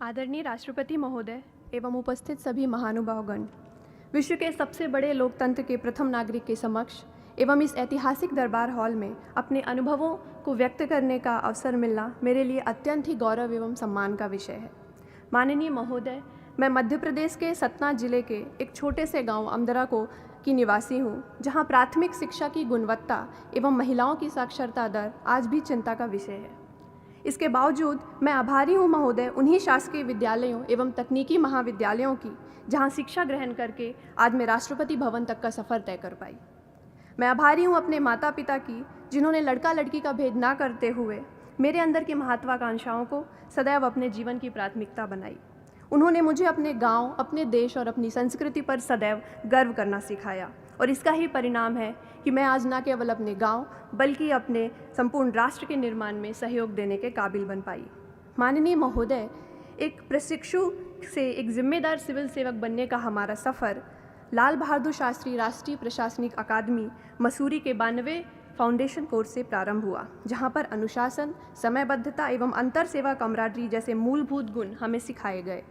आदरणीय राष्ट्रपति महोदय एवं उपस्थित सभी महानुभावगण, विश्व के सबसे बड़े लोकतंत्र के प्रथम नागरिक के समक्ष एवं इस ऐतिहासिक दरबार हॉल में अपने अनुभवों को व्यक्त करने का अवसर मिलना मेरे लिए अत्यंत ही गौरव एवं सम्मान का विषय है। माननीय महोदय, मैं मध्य प्रदेश के सतना जिले के एक छोटे से गांव अमदरा की निवासी हूं, जहां प्राथमिक शिक्षा की गुणवत्ता एवं महिलाओं की साक्षरता दर आज भी चिंता का विषय है। इसके बावजूद मैं आभारी हूं महोदय उन्हीं शासकीय विद्यालयों एवं तकनीकी महाविद्यालयों की जहां शिक्षा ग्रहण करके आज मैं राष्ट्रपति भवन तक का सफ़र तय कर पाई। मैं आभारी हूं अपने माता पिता की, जिन्होंने लड़का लड़की का भेद ना करते हुए मेरे अंदर की महत्वाकांक्षाओं को सदैव अपने जीवन की प्राथमिकता बनाई। उन्होंने मुझे अपने गांव, अपने देश और अपनी संस्कृति पर सदैव गर्व करना सिखाया और इसका ही परिणाम है कि मैं आज न केवल अपने गांव बल्कि अपने संपूर्ण राष्ट्र के निर्माण में सहयोग देने के काबिल बन पाई। माननीय महोदय, एक प्रशिक्षु से एक जिम्मेदार सिविल सेवक बनने का हमारा सफ़र लाल बहादुर शास्त्री राष्ट्रीय प्रशासनिक अकादमी मसूरी के 92वें फाउंडेशन कोर्स से प्रारंभ हुआ, जहां पर अनुशासन, समयबद्धता एवं अंतर सेवा कमराडरी जैसे मूलभूत गुण हमें सिखाए गए।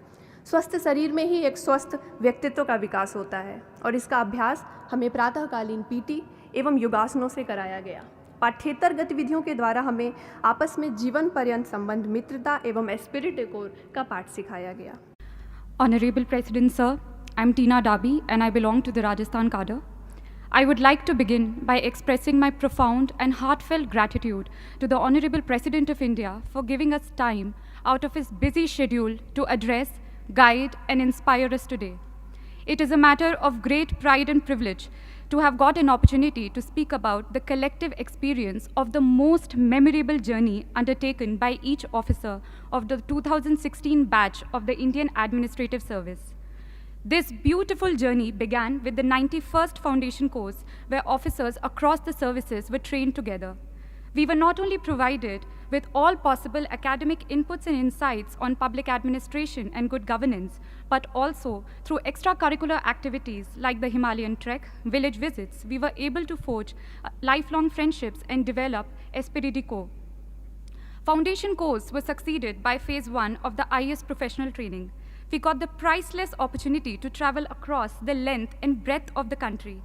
स्वस्थ शरीर में ही एक स्वस्थ व्यक्तित्व का विकास होता है और इसका अभ्यास हमें प्रातःकालीन पीटी एवं योगासनों से कराया गया। पाठ्येतर गतिविधियों के द्वारा हमें आपस में जीवन पर्यंत संबंध, मित्रता एवं एस्पिरिट डेकोर का पाठ सिखाया गया। Honorable President Sir, I'm Tina Dabi and I belong to the Rajasthan cadre. I would like to begin by expressing my profound and heartfelt gratitude to the Honorable President of India for giving us time out of his busy schedule to address, guide and inspire us today. It is a matter of great pride and privilege to have got an opportunity to speak about the collective experience of the most memorable journey undertaken by each officer of the 2016 batch of the Indian Administrative Service. This beautiful journey began with the 91st Foundation course, where officers across the services were trained together. We were not only provided with all possible academic inputs and insights on public administration and good governance, but also through extracurricular activities like the Himalayan trek, village visits, we were able to forge lifelong friendships and develop esprit de corps. Foundation course was succeeded by phase 1 of the IAS professional training. We got the priceless opportunity to travel across the length and breadth of the country.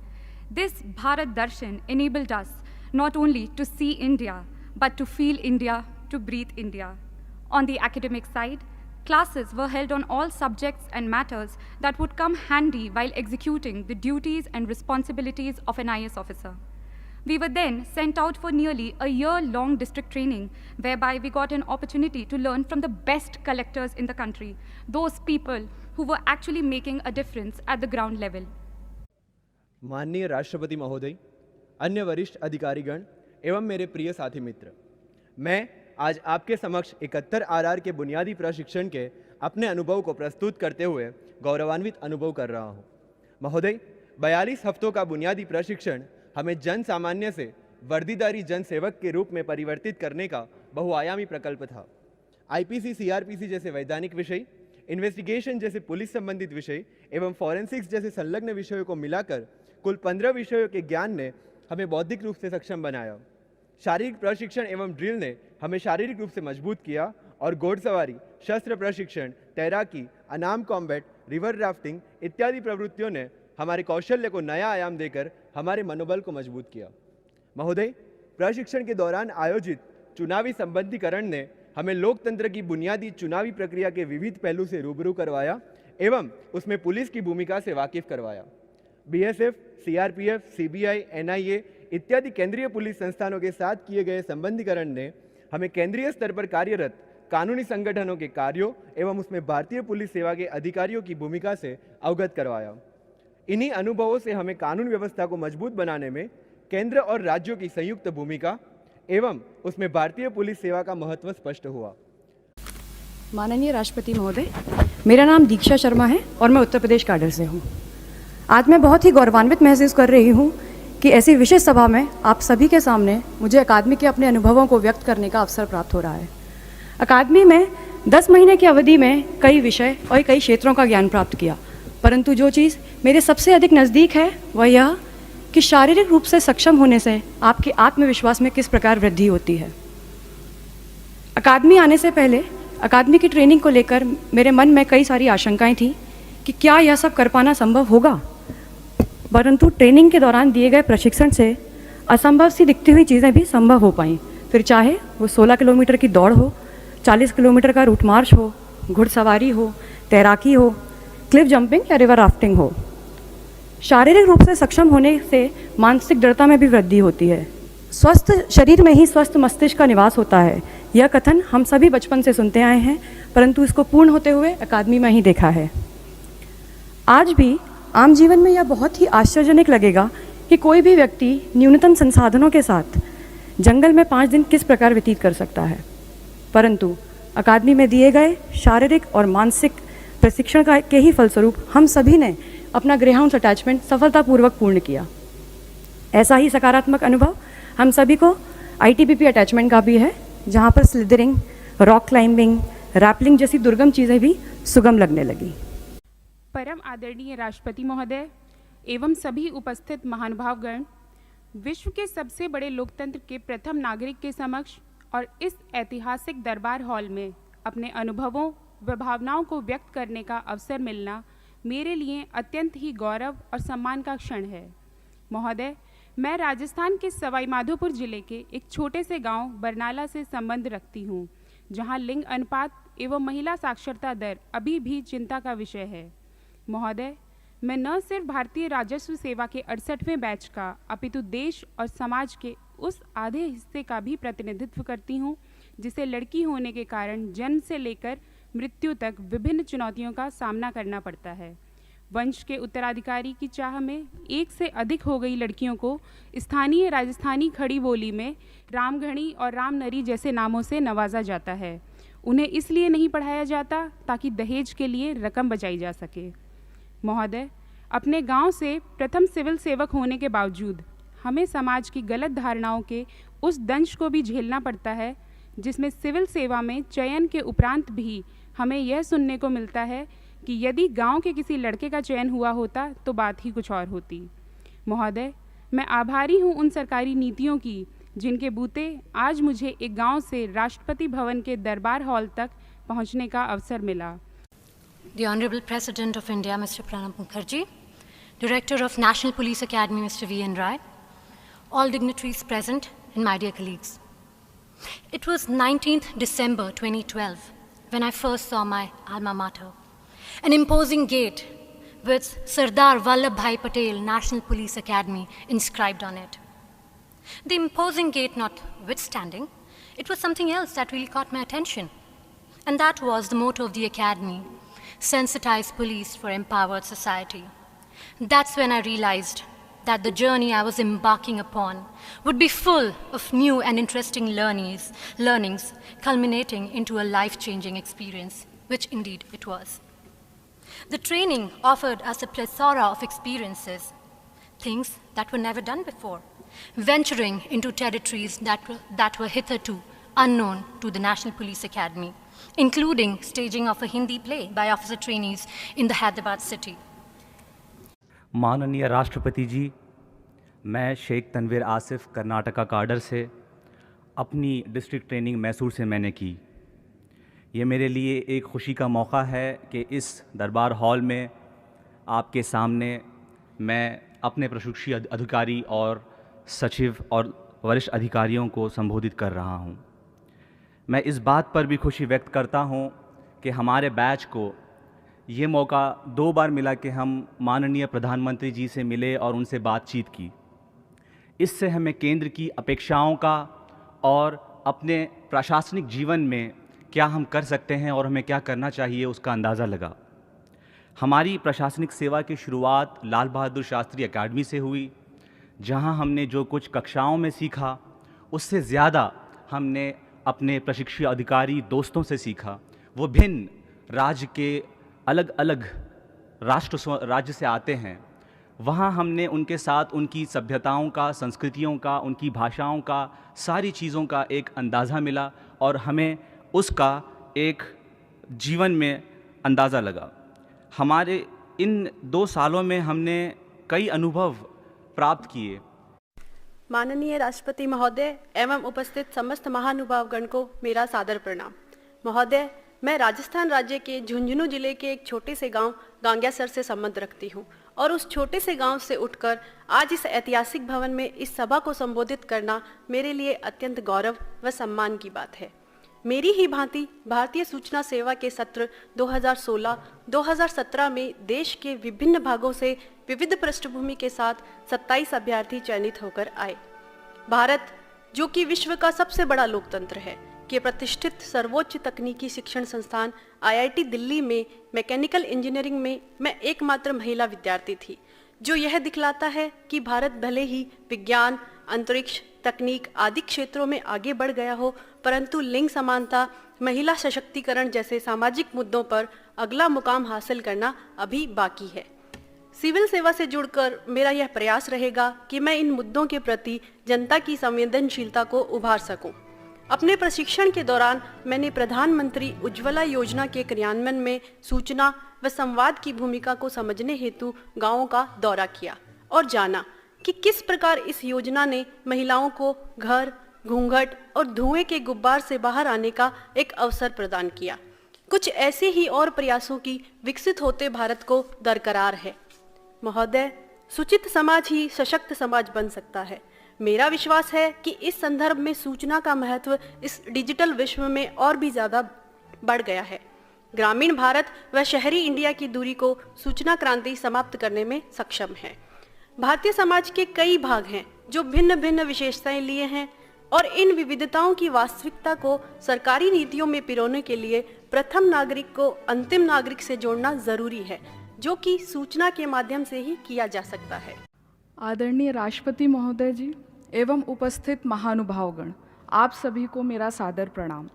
This Bharat Darshan enabled us not only to see India, but to feel India, to breathe India. On the academic side, classes were held on all subjects and matters that would come handy while executing the duties and responsibilities of an IAS officer. We were then sent out for nearly a year-long district training, whereby we got an opportunity to learn from the best collectors in the country, those people who were actually making a difference at the ground level. माननीय राष्ट्रपति महोदय, अन्य वरिष्ठ अधिकारीगण एवं मेरे प्रिय साथी मित्र, मैं आज आपके समक्ष 71 आरआर के बुनियादी प्रशिक्षण के अपने अनुभव को प्रस्तुत करते हुए गौरवान्वित अनुभव कर रहा हूं। महोदय, 42 हफ्तों का बुनियादी प्रशिक्षण हमें जन सामान्य से वर्दीधारी जन सेवक के रूप में परिवर्तित करने का बहुआयामी प्रकल्प था। आईपीसी, सीआरपीसी जैसे वैधानिक विषय, इन्वेस्टिगेशन जैसे पुलिस संबंधित विषय एवं फॉरेंसिक्स जैसे संलग्न विषयों को मिलाकर कुल 15 विषयों के ज्ञान ने हमें बौद्धिक रूप से सक्षम बनाया। शारीरिक प्रशिक्षण एवं ड्रिल ने हमें शारीरिक रूप से मजबूत किया और घोड़सवारी, शस्त्र प्रशिक्षण, तैराकी, अनाम कॉम्बैट, रिवर राफ्टिंग इत्यादि प्रवृत्तियों ने हमारे कौशल्य को नया आयाम देकर हमारे मनोबल को मजबूत किया। महोदय, प्रशिक्षण के दौरान आयोजित चुनावी संबंधीकरण ने हमें लोकतंत्र की बुनियादी चुनावी प्रक्रिया के विविध पहलू से रूबरू करवाया एवं उसमें पुलिस की भूमिका से वाकिफ करवाया। बीएसएफ, सीआरपीएफ, सीबीआई, एनआईए इत्यादि केंद्रीय पुलिस संस्थानों के साथ किए गए संबंधीकरण ने हमें केंद्रीय स्तर पर कार्यरत कानूनी संगठनों के कार्यों एवं उसमें भारतीय पुलिस सेवा के अधिकारियों की भूमिका से अवगत करवाया। इन्हीं अनुभवों से हमें कानून व्यवस्था को मजबूत बनाने में केंद्र और राज्यों की संयुक्त भूमिका एवं उसमें भारतीय पुलिस सेवा का महत्व स्पष्ट हुआ। माननीय राष्ट्रपति महोदय, मेरा नाम दीक्षा शर्मा है और मैं उत्तर प्रदेश कैडर से हूँ। आज मैं बहुत ही गौरवान्वित महसूस कर रही हूँ कि ऐसी विशेष सभा में आप सभी के सामने मुझे अकादमी के अपने अनुभवों को व्यक्त करने का अवसर प्राप्त हो रहा है। अकादमी में 10 महीने की अवधि में कई विषय और कई क्षेत्रों का ज्ञान प्राप्त किया, परंतु जो चीज़ मेरे सबसे अधिक नज़दीक है वह यह कि शारीरिक रूप से सक्षम होने से आपके आत्मविश्वास में किस प्रकार वृद्धि होती है। अकादमी आने से पहले अकादमी की ट्रेनिंग को लेकर मेरे मन में कई सारी आशंकाएं थी कि क्या यह सब कर पाना संभव होगा, परंतु ट्रेनिंग के दौरान दिए गए प्रशिक्षण से असंभव सी दिखती हुई चीज़ें भी संभव हो पाईं। फिर चाहे वो 16 किलोमीटर की दौड़ हो, 40 किलोमीटर का रूट मार्च हो, घुड़सवारी हो, तैराकी हो, क्लिफ जंपिंग या रिवर राफ्टिंग हो। शारीरिक रूप से सक्षम होने से मानसिक दृढ़ता में भी वृद्धि होती है। स्वस्थ शरीर में ही स्वस्थ मस्तिष्क का निवास होता है। यह कथन हम सभी बचपन से सुनते आए हैं, परंतु इसको पूर्ण होते हुए अकादमी में ही देखा है। आज भी आम जीवन में यह बहुत ही आश्चर्यजनक लगेगा कि कोई भी व्यक्ति न्यूनतम संसाधनों के साथ जंगल में 5 दिन किस प्रकार व्यतीत कर सकता है, परंतु अकादमी में दिए गए शारीरिक और मानसिक प्रशिक्षण के ही फलस्वरूप हम सभी ने अपना ग्रेहाउंड्स अटैचमेंट सफलतापूर्वक पूर्ण किया। ऐसा ही सकारात्मक अनुभव हम सभी को ITBP अटैचमेंट का भी है, जहाँ पर स्लिदरिंग, रॉक क्लाइंबिंग, रैपलिंग जैसी दुर्गम चीज़ें भी सुगम लगने लगी। परम आदरणीय राष्ट्रपति महोदय एवं सभी उपस्थित महानुभावगण, विश्व के सबसे बड़े लोकतंत्र के प्रथम नागरिक के समक्ष और इस ऐतिहासिक दरबार हॉल में अपने अनुभवों व भावनाओं को व्यक्त करने का अवसर मिलना मेरे लिए अत्यंत ही गौरव और सम्मान का क्षण है। महोदय, मैं राजस्थान के सवाई माधोपुर जिले के एक छोटे से गांव बरनाला से संबंध रखती हूं, जहां लिंग अनुपात एवं महिला साक्षरता दर अभी भी चिंता का विषय है। महोदय, मैं न सिर्फ भारतीय राजस्व सेवा के 68वें बैच का अपितु देश और समाज के उस आधे हिस्से का भी प्रतिनिधित्व करती हूँ जिसे लड़की होने के कारण जन्म से लेकर मृत्यु तक विभिन्न चुनौतियों का सामना करना पड़ता है। वंश के उत्तराधिकारी की चाह में एक से अधिक हो गई लड़कियों को स्थानीय राजस्थानी खड़ी बोली में रामघणी और रामनरी जैसे नामों से नवाजा जाता है। उन्हें इसलिए नहीं पढ़ाया जाता ताकि दहेज के लिए रकम बचाई जा सके। महोदय, अपने गांव से प्रथम सिविल सेवक होने के बावजूद हमें समाज की गलत धारणाओं के उस दंश को भी झेलना पड़ता है जिसमें सिविल सेवा में चयन के उपरांत भी हमें यह सुनने को मिलता है कि यदि गांव के किसी लड़के का चयन हुआ होता तो बात ही कुछ और होती। महोदय, मैं आभारी हूं उन सरकारी नीतियों की जिनके बूते आज मुझे एक गांव से राष्ट्रपति भवन के दरबार हॉल तक पहुंचने का अवसर मिला। The Honorable President of India, Mr. Pranab Mukherjee, Director of National Police Academy, Mr. V.N. Rai, all dignitaries present, and my dear colleagues. It was 19th December 2012 when I first saw my alma mater, an imposing gate with Sardar Vallabhbhai Patel National Police Academy inscribed on it. The imposing gate notwithstanding, it was something else that really caught my attention, and that was the motto of the academy: sensitize police for empowered society. That's when I realized that the journey I was embarking upon would be full of new and interesting learnings culminating into a life-changing experience, which indeed it was. The training offered us a plethora of experiences, things that were never done before, venturing into territories that were hitherto unknown to the National Police Academy, including staging of a Hindi play by officer trainees in the Hyderabad city. माननीय राष्ट्रपति जी, मैं Sheikh Tanveer Asif Karnataka cadre से अपनी district training Mysore से मैंने की। ये मेरे लिए एक खुशी का मौका है कि इस दरबार हॉल में आपके सामने मैं अपने प्रशिक्षी अधिकारी और सचिव और वरिष्ठ अधिकारियों को संबोधित कर रहा हूँ। मैं इस बात पर भी खुशी व्यक्त करता हूँ कि हमारे बैच को ये मौका 2 बार मिला कि हम माननीय प्रधानमंत्री जी से मिले और उनसे बातचीत की। इससे हमें केंद्र की अपेक्षाओं का और अपने प्रशासनिक जीवन में क्या हम कर सकते हैं और हमें क्या करना चाहिए उसका अंदाज़ा लगा। हमारी प्रशासनिक सेवा की शुरुआत लाल बहादुर शास्त्री अकेडमी से हुई, जहां हमने जो कुछ कक्षाओं में सीखा उससे ज़्यादा हमने अपने प्रशिक्षु अधिकारी दोस्तों से सीखा। वो भिन्न राज्य के अलग अलग राज्य से आते हैं। वहाँ हमने उनके साथ उनकी सभ्यताओं का, संस्कृतियों का, उनकी भाषाओं का, सारी चीज़ों का एक अंदाज़ा मिला और हमें उसका एक जीवन में अंदाज़ा लगा। हमारे इन 2 सालों में हमने कई अनुभव प्राप्त किए। माननीय राष्ट्रपति महोदय एवं उपस्थित समस्त महानुभावगण को मेरा सादर प्रणाम। महोदय, मैं राजस्थान राज्य के झुंझुनू जिले के एक छोटे से गांव गांग्यासर से संबंध रखती हूं और उस छोटे से गांव से उठकर आज इस ऐतिहासिक भवन में इस सभा को संबोधित करना मेरे लिए अत्यंत गौरव व सम्मान की बात है। मेरी ही भांति भारतीय सूचना सेवा के सत्र 2016-2017 में देश के विभिन्न भागों से विविध पृष्ठभूमि के साथ 27 अभ्यर्थी चयनित होकर आए। भारत, जो कि विश्व का सबसे बड़ा लोकतंत्र है, के प्रतिष्ठित सर्वोच्च तकनीकी शिक्षण संस्थान IIT दिल्ली में मैकेनिकल इंजीनियरिंग में मैं एकमात्र महिला विद्यार्थी थी, जो यह दिखलाता है कि भारत भले ही विज्ञान, अंतरिक्ष, तकनीक आदि क्षेत्रों में आगे बढ़ गया हो, परंतु लिंग समानता, महिला सशक्तिकरण जैसे सामाजिक मुद्दों पर अगला मुकाम हासिल करना अभी बाकी है। सिविल सेवा से जुड़कर मेरा यह प्रयास रहेगा कि मैं इन मुद्दों के प्रति जनता की संवेदनशीलता को उभार सकूं। अपने प्रशिक्षण के दौरान मैंने प्रधानमंत्री उज्ज्वला योजना के क्रियान्वयन में सूचना व संवाद की भूमिका को समझने हेतु गांवों का दौरा किया और जाना कि किस प्रकार इस योजना ने महिलाओं को घर, घूंघट और धुएं के गुब्बार से बाहर आने का एक अवसर प्रदान किया। कुछ ऐसे ही और प्रयासों की विकसित होते भारत को दरकरार है। महोदय, सुचित समाज ही सशक्त समाज बन सकता है। मेरा विश्वास है कि इस संदर्भ में सूचना का महत्व इस डिजिटल विश्व में और भी ज़्यादा बढ़ गया है। ग्रामीण भारत व शहरी इंडिया की दूरी को सूचना क्रांति समाप्त करने में सक्षम है। भारतीय समाज के कई भाग हैं जो भिन्न भिन्न विशेषताएं लिए हैं और इन विविधताओं की वास्तविकता को सरकारी नीतियों में पिरोने के लिए प्रथम नागरिक को अंतिम नागरिक से जोड़ना जरूरी है, जो कि सूचना के माध्यम से ही किया जा सकता है। आदरणीय राष्ट्रपति महोदय जी एवं उपस्थित महानुभावगण, आप सभी को मेरा सादर प्रणाम।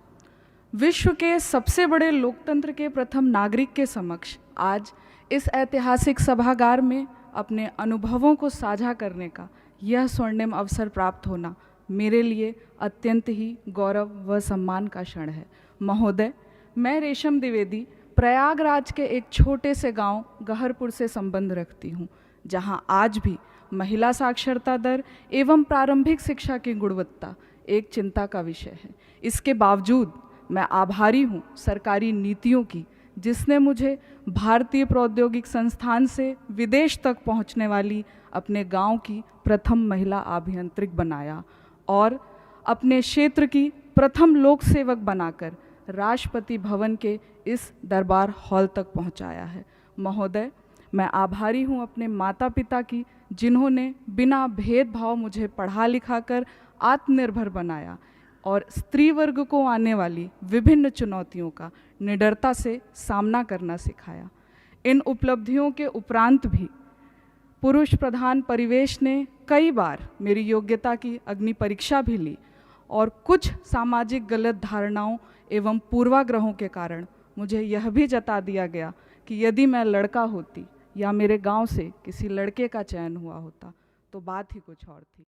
विश्व के सबसे बड़े लोकतंत्र के प्रथम नागरिक के समक्ष आज इस ऐतिहासिक सभागार में अपने अनुभवों को साझा करने का यह स्वर्णिम अवसर प्राप्त होना मेरे लिए अत्यंत ही गौरव व सम्मान का क्षण है। महोदय, मैं रेशम द्विवेदी प्रयागराज के एक छोटे से गांव गहरपुर से संबंध रखती हूं, जहां आज भी महिला साक्षरता दर एवं प्रारंभिक शिक्षा की गुणवत्ता एक चिंता का विषय है। इसके बावजूद मैं आभारी हूं सरकारी नीतियों की, जिसने मुझे भारतीय प्रौद्योगिक संस्थान से विदेश तक पहुंचने वाली अपने गांव की प्रथम महिला अभियंत्रिक बनाया और अपने क्षेत्र की प्रथम लोक सेवक बनाकर राष्ट्रपति भवन के इस दरबार हॉल तक पहुंचाया है। महोदय, मैं आभारी हूं अपने माता पिता की, जिन्होंने बिना भेदभाव मुझे पढ़ा लिखा कर आत्मनिर्भर बनाया और स्त्री वर्ग को आने वाली विभिन्न चुनौतियों का निडरता से सामना करना सिखाया। इन उपलब्धियों के उपरांत भी पुरुष प्रधान परिवेश ने कई बार मेरी योग्यता की अग्नि परीक्षा भी ली और कुछ सामाजिक गलत धारणाओं एवं पूर्वाग्रहों के कारण मुझे यह भी जता दिया गया कि यदि मैं लड़का होती या मेरे गांव से किसी लड़के का चयन हुआ होता तो बात ही कुछ और थी।